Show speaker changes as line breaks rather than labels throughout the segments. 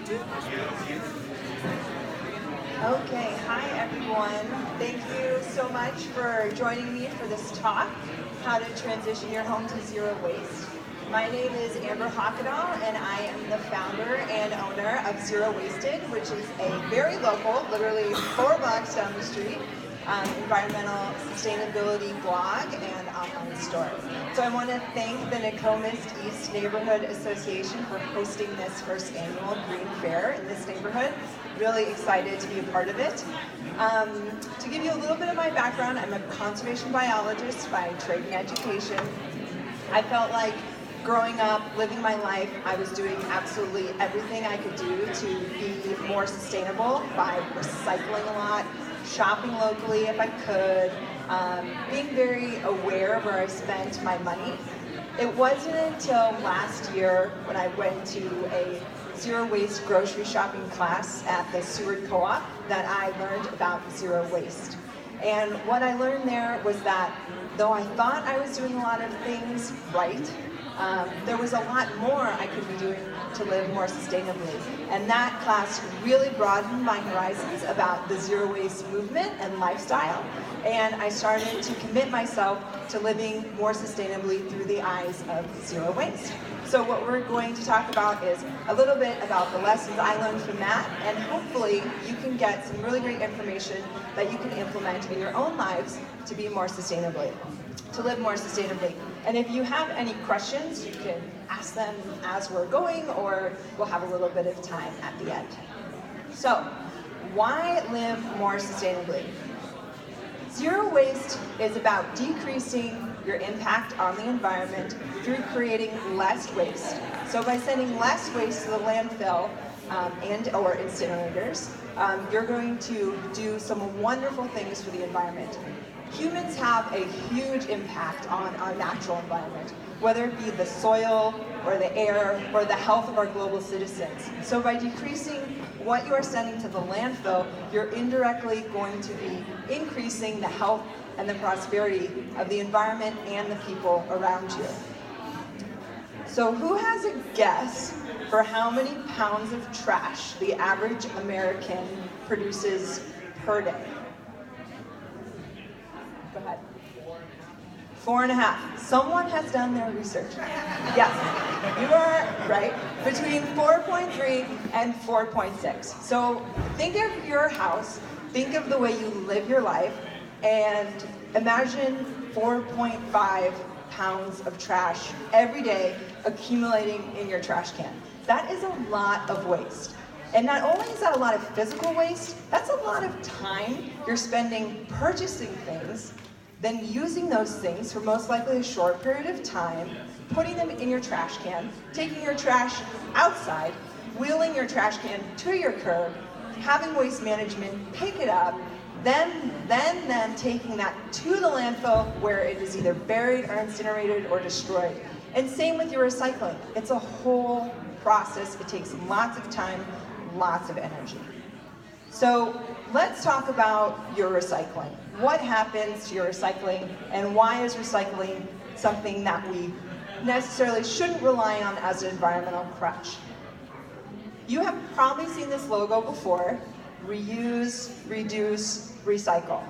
Okay, hi everyone. Thank you so much for joining me for this talk, How to Transition Your Home to Zero Waste. My name is Amber Hockendahl, and I am the founder and owner of Zero Wasted, which is a very local, literally 4 blocks down the street, environmental sustainability blog and online store. So I want to thank the Nokomis East Neighborhood Association for hosting this first annual Green Fair in this neighborhood. Really excited to be a part of it. To give you a little bit of my background, I'm a conservation biologist by trade and education. I felt like growing up, living my life, I was doing absolutely everything I could do to be more sustainable by recycling a lot, shopping locally if I could, being very aware of where I spent my money. It wasn't until last year when I went to a zero waste grocery shopping class at the Seward Co-op that I learned about zero waste. And what I learned there was that though I thought I was doing a lot of things right, there was a lot more I could be doing to live more sustainably. And that class really broadened my horizons about the zero waste movement and lifestyle. And I started to commit myself to living more sustainably through the eyes of zero waste. So what we're going to talk about is a little bit about the lessons I learned from that, and hopefully you can get some really great information that you can implement in your own lives to be more sustainably, to live more sustainably. And if you have any questions, you can ask them as we're going, or we'll have a little bit of time at the end. So, why live more sustainably? Zero waste is about decreasing your impact on the environment through creating less waste. So by sending less waste to the landfill and or incinerators, you're going to do some wonderful things for the environment. Humans have a huge impact on our natural environment, whether it be the soil or the air or the health of our global citizens. So by decreasing what you are sending to the landfill, you're indirectly going to be increasing the health and the prosperity of the environment and the people around you. So who has a guess for how many pounds of trash the average American produces per day? Go ahead. 4.5. Someone has done their research. Yes, you are right. Between 4.3 and 4.6. So think of your house, think of the way you live your life, and imagine 4.5 pounds of trash every day accumulating in your trash can. That is a lot of waste. And not only is that a lot of physical waste, that's a lot of time you're spending purchasing things, then using those things for most likely a short period of time, putting them in your trash can, taking your trash outside, wheeling your trash can to your curb, having waste management pick it up, then taking that to the landfill where it is either buried or incinerated or destroyed. And same with your recycling. It's a whole process. It takes lots of time, lots of energy. So let's talk about your recycling. What happens to your recycling, and why is recycling something that we necessarily shouldn't rely on as an environmental crutch? You have probably seen this logo before: reuse, reduce, recycle.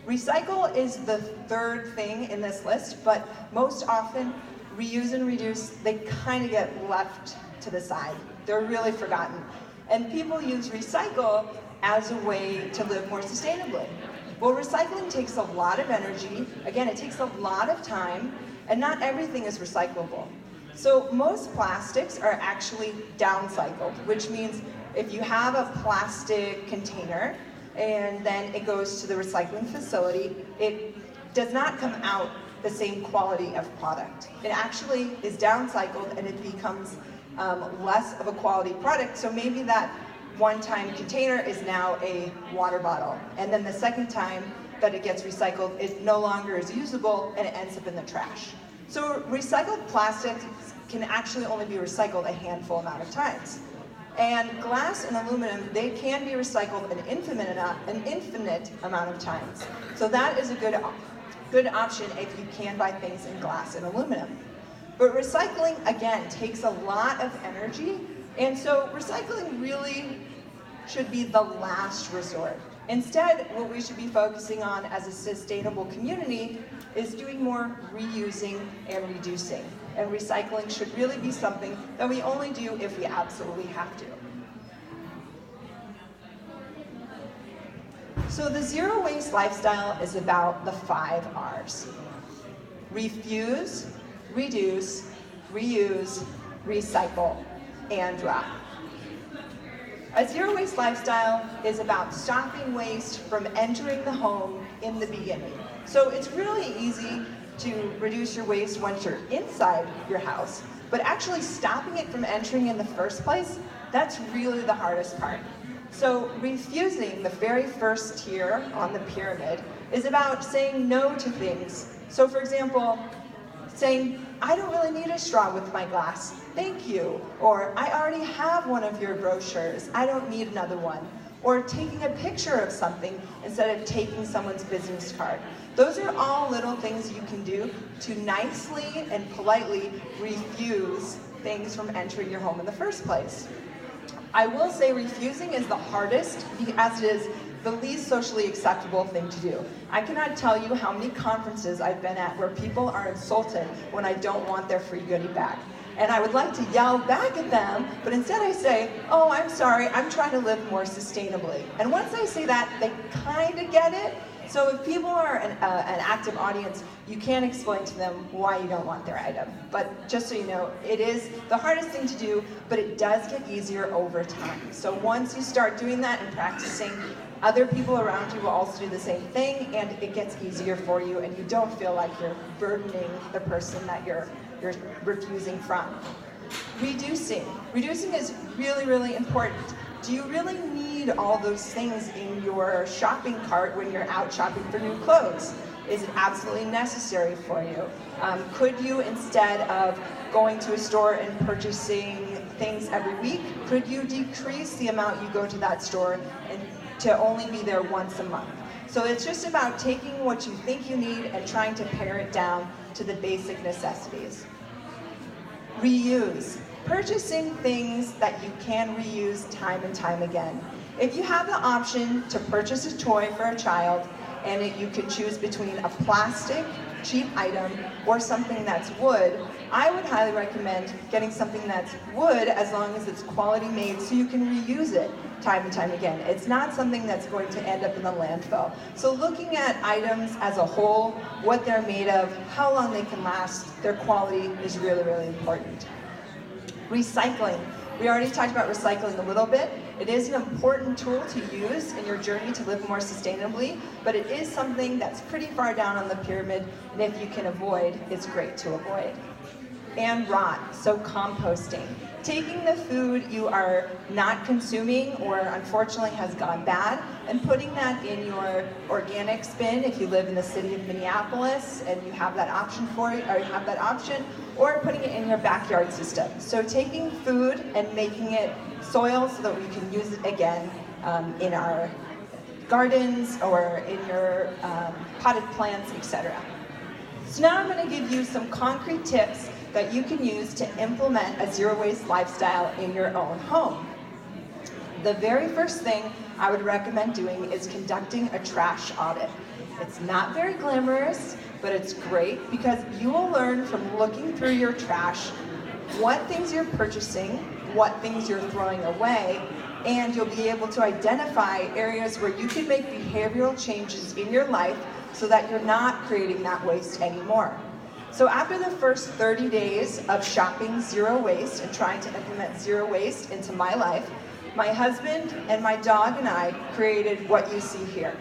Recycle is the third thing in this list, but most often reuse and reduce, they kind of get left to the side. They're really forgotten. And people use recycle as a way to live more sustainably. Well, recycling takes a lot of energy. Again, it takes a lot of time, and not everything is recyclable. So most plastics are actually downcycled, which means if you have a plastic container and then it goes to the recycling facility, it does not come out the same quality of product. It actually is downcycled and it becomes less of a quality product. So maybe that one-time container is now a water bottle. And then the second time that it gets recycled, it no longer is usable and it ends up in the trash. So recycled plastics can actually only be recycled a handful amount of times. And glass and aluminum, they can be recycled an infinite amount of times. So that is a good option if you can buy things in glass and aluminum. But recycling, again, takes a lot of energy And so recycling really should be the last resort. Instead, what we should be focusing on as a sustainable community is doing more reusing and reducing. And recycling should really be something that we only do if we absolutely have to. So the zero waste lifestyle is about the 5 R's. Refuse, reduce, reuse, recycle, and drop. A zero waste lifestyle is about stopping waste from entering the home in the beginning. So it's really easy to reduce your waste once you're inside your house, but actually stopping it from entering in the first place, that's really the hardest part. So refusing, the very first tier on the pyramid, is about saying no to things. So for example, saying, I don't really need a straw with my glass, thank you. Or I already have one of your brochures, I don't need another one. Or taking a picture of something instead of taking someone's business card. Those are all little things you can do to nicely and politely refuse things from entering your home in the first place. I will say refusing is the hardest as it is the least socially acceptable thing to do. I cannot tell you how many conferences I've been at where people are insulted when I don't want their free goodie bag. And I would like to yell back at them, but instead I say, oh, I'm sorry, I'm trying to live more sustainably. And once I say that, they kind of get it. So if people are an active audience, you can explain to them why you don't want their item. But just so you know, it is the hardest thing to do, but it does get easier over time. So once you start doing that and practicing, other people around you will also do the same thing, and it gets easier for you, and you don't feel like you're burdening the person that you're refusing from. Reducing. Reducing is really, really important. Do you really need all those things in your shopping cart when you're out shopping for new clothes? Is it absolutely necessary for you? Could you, instead of going to a store and purchasing things every week, could you decrease the amount you go to that store and to only be there once a month? So it's just about taking what you think you need and trying to pare it down to the basic necessities. Reuse. Purchasing things that you can reuse time and time again. If you have the option to purchase a toy for a child and you could choose between a plastic cheap item or something that's wood, I would highly recommend getting something that's wood as long as it's quality made so you can reuse it time and time again. It's not something that's going to end up in the landfill. So looking at items as a whole, what they're made of, how long they can last, their quality is really, really important. Recycling. We already talked about recycling a little bit. It is an important tool to use in your journey to live more sustainably, but it is something that's pretty far down on the pyramid, and if you can avoid, it's great to avoid. And rot, so composting. Taking the food you are not consuming or unfortunately has gone bad and putting that in your organic bin if you live in the city of Minneapolis and you have that option for it, or you have that option, or putting it in your backyard system. So taking food and making it soil so that we can use it again in our gardens or in your potted plants, etc. So now I'm going to give you some concrete tips that you can use to implement a zero waste lifestyle in your own home. The very first thing I would recommend doing is conducting a trash audit. It's not very glamorous, but it's great because you will learn from looking through your trash what things you're purchasing, what things you're throwing away, and you'll be able to identify areas where you can make behavioral changes in your life so that you're not creating that waste anymore. So after the first 30 days of shopping zero waste and trying to implement zero waste into my life, my husband and my dog and I created what you see here,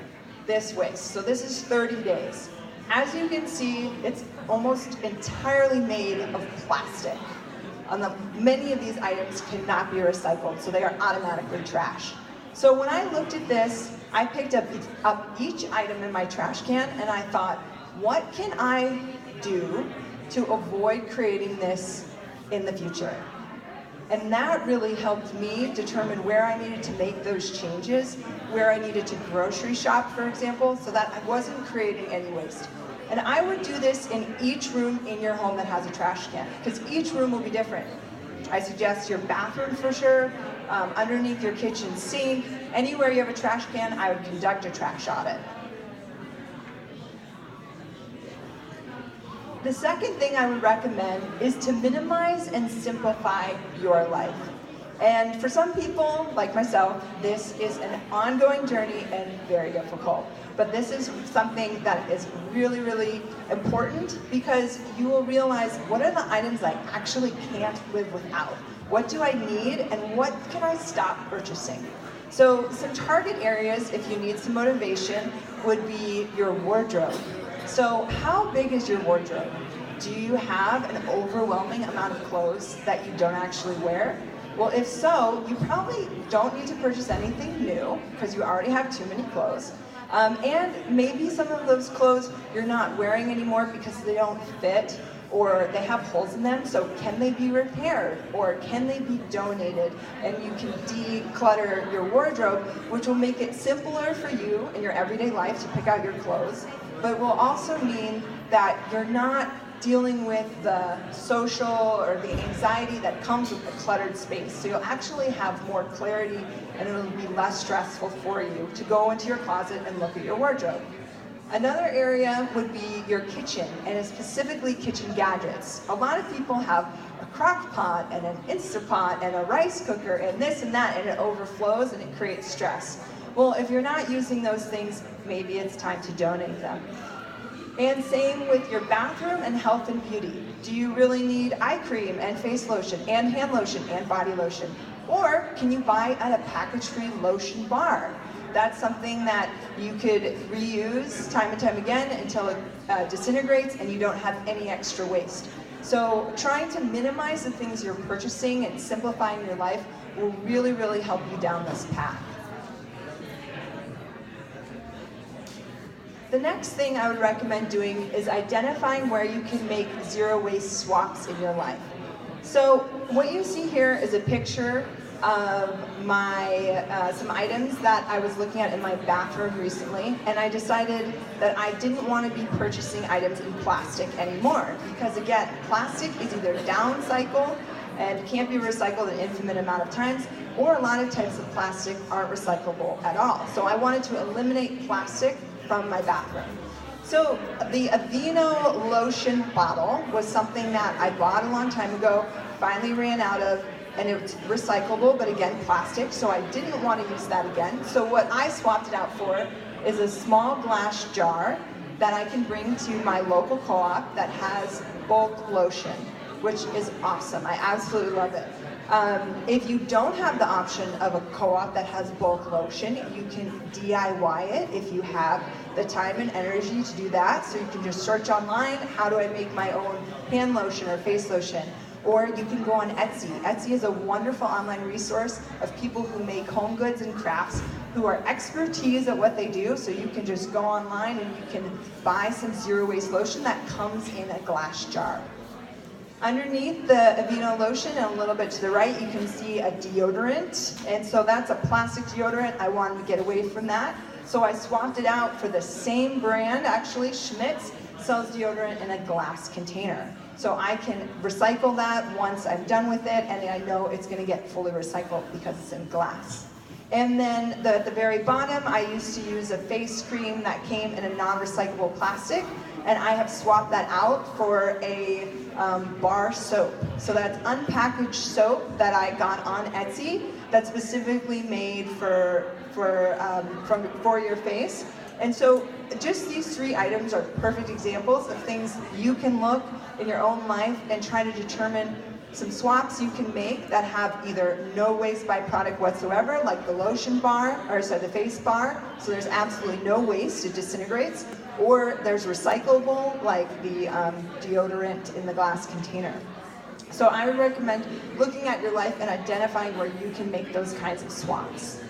this waste. So this is 30 days. As you can see, it's almost entirely made of plastic. Many of these items cannot be recycled, so they are automatically trash. So when I looked at this, I picked up each item in my trash can and I thought, what can I do to avoid creating this in the future? And that really helped me determine where I needed to make those changes, where I needed to grocery shop, for example, so that I wasn't creating any waste. And I would do this in each room in your home that has a trash can, because each room will be different. I suggest your bathroom for sure, underneath your kitchen sink, anywhere you have a trash can, I would conduct a trash audit. The second thing I would recommend is to minimize and simplify your life. And for some people, like myself, this is an ongoing journey and very difficult. But this is something that is really, really important because you will realize what are the items I actually can't live without? What do I need and what can I stop purchasing? So some target areas, if you need some motivation, would be your wardrobe. So how big is your wardrobe? Do you have an overwhelming amount of clothes that you don't actually wear? Well, if so, you probably don't need to purchase anything new because you already have too many clothes. And maybe some of those clothes you're not wearing anymore because they don't fit or they have holes in them, so can they be repaired or can they be donated? And you can declutter your wardrobe, which will make it simpler for you in your everyday life to pick out your clothes, but will also mean that you're not dealing with the social or the anxiety that comes with a cluttered space. So you'll actually have more clarity and it'll be less stressful for you to go into your closet and look at your wardrobe. Another area would be your kitchen, and specifically kitchen gadgets. A lot of people have a crock pot and an Instapot and a rice cooker and this and that, and it overflows and it creates stress. Well, if you're not using those things, maybe it's time to donate them. And same with your bathroom and health and beauty. Do you really need eye cream and face lotion and hand lotion and body lotion? Or can you buy at a package-free lotion bar? That's something that you could reuse time and time again until it disintegrates and you don't have any extra waste. So trying to minimize the things you're purchasing and simplifying your life will really, really help you down this path. The next thing I would recommend doing is identifying where you can make zero waste swaps in your life. So what you see here is a picture of some items that I was looking at in my bathroom recently, and I decided that I didn't want to be purchasing items in plastic anymore because, again, plastic is either downcycled and can't be recycled an infinite amount of times, or a lot of types of plastic aren't recyclable at all. So I wanted to eliminate plastic from my bathroom. So the Aveeno lotion bottle was something that I bought a long time ago, finally ran out of, and it's recyclable, but again, plastic, so I didn't want to use that again. So what I swapped it out for is a small glass jar that I can bring to my local co-op that has bulk lotion, which is awesome. I absolutely love it. If you don't have the option of a co-op that has bulk lotion, you can DIY it if you have the time and energy to do that. So you can just search online, how do I make my own hand lotion or face lotion? Or you can go on Etsy. Etsy is a wonderful online resource of people who make home goods and crafts who are expertise at what they do. So you can just go online and you can buy some zero waste lotion that comes in a glass jar. Underneath the Aveeno lotion and a little bit to the right, you can see a deodorant. And so that's a plastic deodorant. I wanted to get away from that. So I swapped it out for the same brand, actually, Schmidt's sells deodorant in a glass container. So I can recycle that once I'm done with it, and I know it's gonna get fully recycled because it's in glass. And then at the very bottom, I used to use a face cream that came in a non-recyclable plastic, and I have swapped that out for a bar soap. So that's unpackaged soap that I got on Etsy that's specifically made for your face. And so just these three items are perfect examples of things you can look in your own life and try to determine some swaps you can make that have either no waste byproduct whatsoever, like the lotion bar, or sorry, the face bar, so there's absolutely no waste, it disintegrates, or there's recyclable, like the deodorant in the glass container. So I would recommend looking at your life and identifying where you can make those kinds of swaps.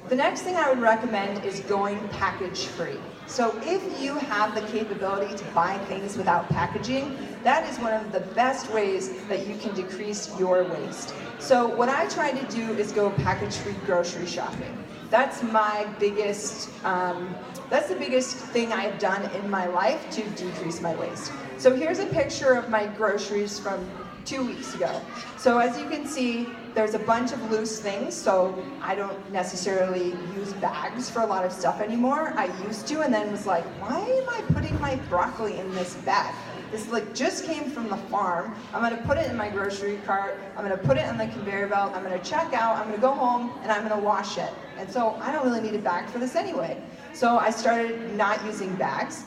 The next thing I would recommend is going package free. So if you have the capability to buy things without packaging, that is one of the best ways that you can decrease your waste. So what I try to do is go package-free grocery shopping. That's my biggest, that's the biggest thing I've done in my life to decrease my waste. So here's a picture of my groceries from 2 weeks ago. So as you can see, there's a bunch of loose things, so I don't necessarily use bags for a lot of stuff anymore. I used to, and then was like, why am I putting my broccoli in this bag? This just came from the farm. I'm gonna put it in my grocery cart, I'm gonna put it on the conveyor belt, I'm gonna check out, I'm gonna go home, and I'm gonna wash it. And so I don't really need a bag for this anyway. So I started not using bags.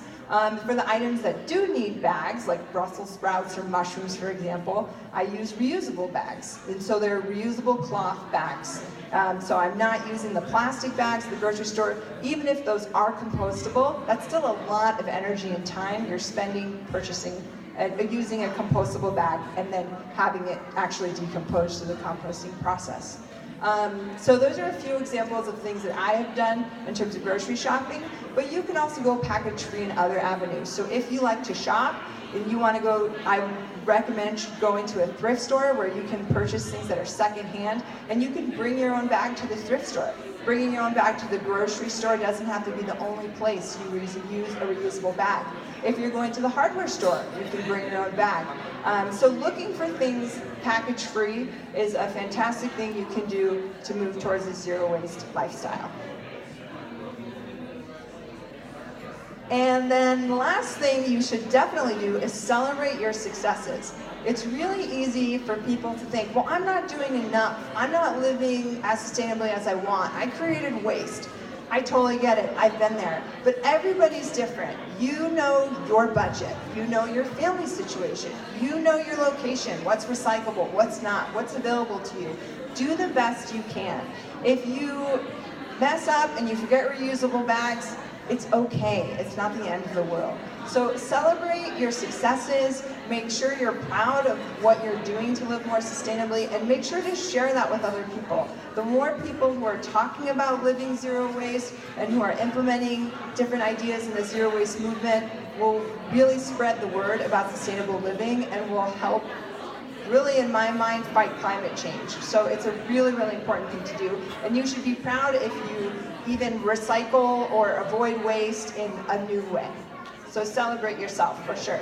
For the items that do need bags, like Brussels sprouts or mushrooms, for example, I use reusable bags. And so they're reusable cloth bags. So I'm not using the plastic bags at the grocery store. Even if those are compostable, that's still a lot of energy and time you're spending purchasing, using a compostable bag and then having it actually decompose through the composting process. So those are a few examples of things that I have done in terms of grocery shopping, but you can also go package-free in other avenues. So if you like to shop and you want to go, I would recommend going to a thrift store where you can purchase things that are secondhand, and you can bring your own bag to the thrift store. Bringing your own bag to the grocery store doesn't have to be the only place you use a reusable bag. If you're going to the hardware store, you can bring your own bag. So looking for things package-free is a fantastic thing you can do to move towards a zero-waste lifestyle. And then the last thing you should definitely do is celebrate your successes. It's really easy for people to think, well, I'm not doing enough. I'm not living as sustainably as I want. I created waste. I totally get it. I've been there. But everybody's different. You know your budget. You know your family situation. You know your location, what's recyclable, what's not, what's available to you. Do the best you can. If you mess up and you forget reusable bags, it's okay. It's not the end of the world. So celebrate your successes, make sure you're proud of what you're doing to live more sustainably, and make sure to share that with other people. The more people who are talking about living zero waste and who are implementing different ideas in the zero waste movement will really spread the word about sustainable living and will help, really in my mind, fight climate change. So it's a really, really important thing to do, and you should be proud if you even recycle or avoid waste in a new way. So celebrate yourself, for sure.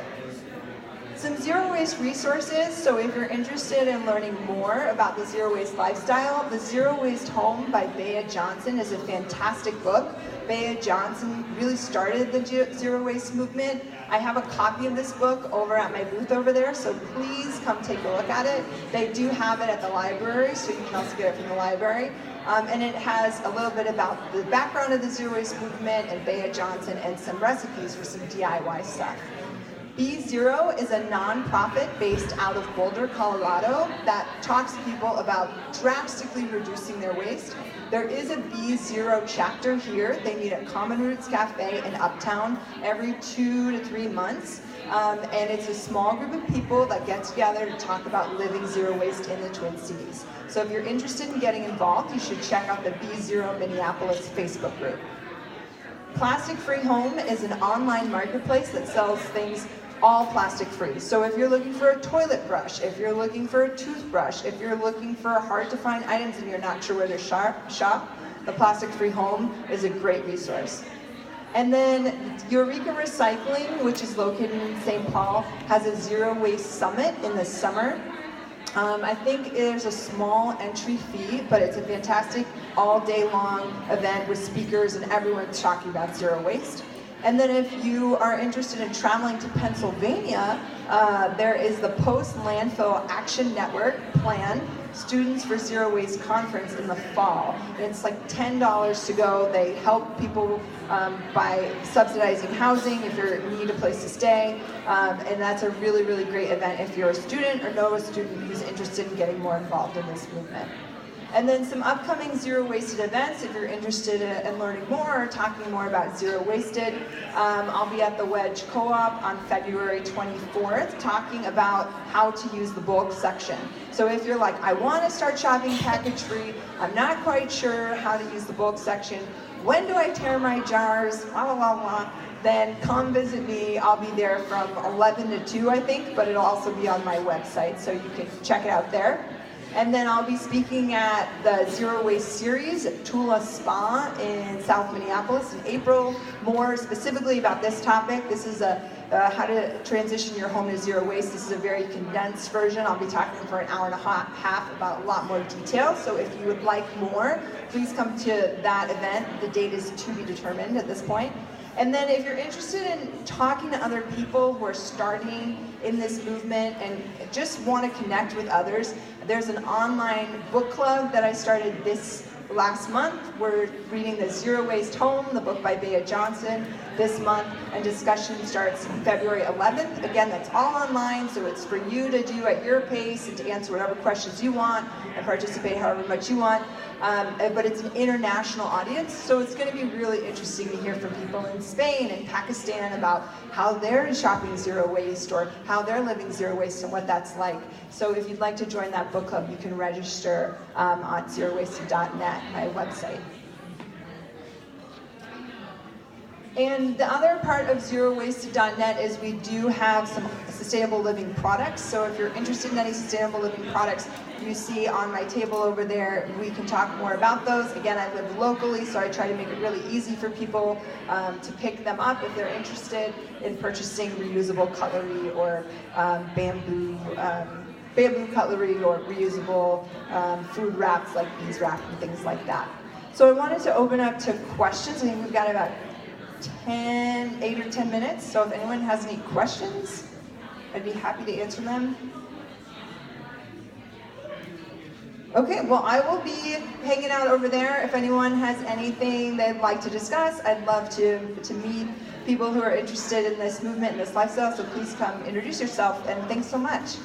Some zero waste resources. So if you're interested in learning more about the zero waste lifestyle, The Zero Waste Home by Bea Johnson is a fantastic book. Bea Johnson really started the zero waste movement. I have a copy of this book over at my booth over there, so please come take a look at it. They do have it at the library, so you can also get it from the library. And it has a little bit about the background of the zero waste movement and Bea Johnson and some recipes for some DIY stuff. Be Zero is a nonprofit based out of Boulder, Colorado that talks to people about drastically reducing their waste. There is a Be Zero chapter here. They meet at Common Roots Cafe in Uptown every 2 to 3 months. And it's a small group of people that get together to talk about living zero waste in the Twin Cities. So if you're interested in getting involved, you should check out the Be Zero Minneapolis Facebook group. Plastic Free Home is an online marketplace that sells things all plastic free. So if you're looking for a toilet brush, if you're looking for a toothbrush, if you're looking for hard to find items and you're not sure where to shop, the Plastic Free Home is a great resource. And then Eureka Recycling, which is located in St. Paul, has a zero waste summit in the summer. I think there's a small entry fee, but it's a fantastic all day long event with speakers and everyone's talking about zero waste. And then if you are interested in traveling to Pennsylvania, there is the Post Landfill Action Network Plan Students for Zero Waste Conference in the fall. And it's like $10 to go. They help people by subsidizing housing if you need a place to stay. And that's a really, really great event if you're a student or know a student who's interested in getting more involved in this movement. And then some upcoming zero wasted events if you're interested in learning more or talking more about zero wasted. I'll be at the Wedge Co-op on February 24th talking about how to use the bulk section. So if you're like, I want to start shopping package free, I'm not quite sure how to use the bulk section, when do I tear my jars, blah, blah, blah, blah, then come visit me. I'll be there from 11 to 2, I think, but it'll also be on my website, so you can check it out there. And then I'll be speaking at the Zero Waste Series at Tula Spa in South Minneapolis in April, more specifically about this topic. This is a how to transition your home to zero waste. This is a very condensed version. I'll be talking for an hour and a half about a lot more detail. So if you would like more, please come to that event. The date is to be determined at this point. And then if you're interested in talking to other people who are starting in this movement and just want to connect with others, there's an online book club that I started this last month. We're reading The Zero Waste Home, the book by Bea Johnson, this month, and discussion starts February 11th. Again, that's all online, so it's for you to do at your pace and to answer whatever questions you want and participate however much you want. But it's an international audience, so it's going to be really interesting to hear from people in Spain and Pakistan about how they're shopping zero waste or how they're living zero waste and what that's like. So if you'd like to join that book club, you can register on zerowasted.net, my website. And the other part of zerowasted.net is we do have some sustainable living products. So if you're interested in any sustainable living products you see on my table over there, we can talk more about those. Again, I live locally, so I try to make it really easy for people to pick them up if they're interested in purchasing reusable cutlery or bamboo cutlery or reusable food wraps like bees wrap and things like that. So I wanted to open up to questions. I think we've got about 8 or 10 minutes, so if anyone has any questions, I'd be happy to answer them. Okay, well, I will be hanging out over there. If anyone has anything they'd like to discuss, I'd love to meet people who are interested in this movement and this lifestyle, so please come introduce yourself, and thanks so much.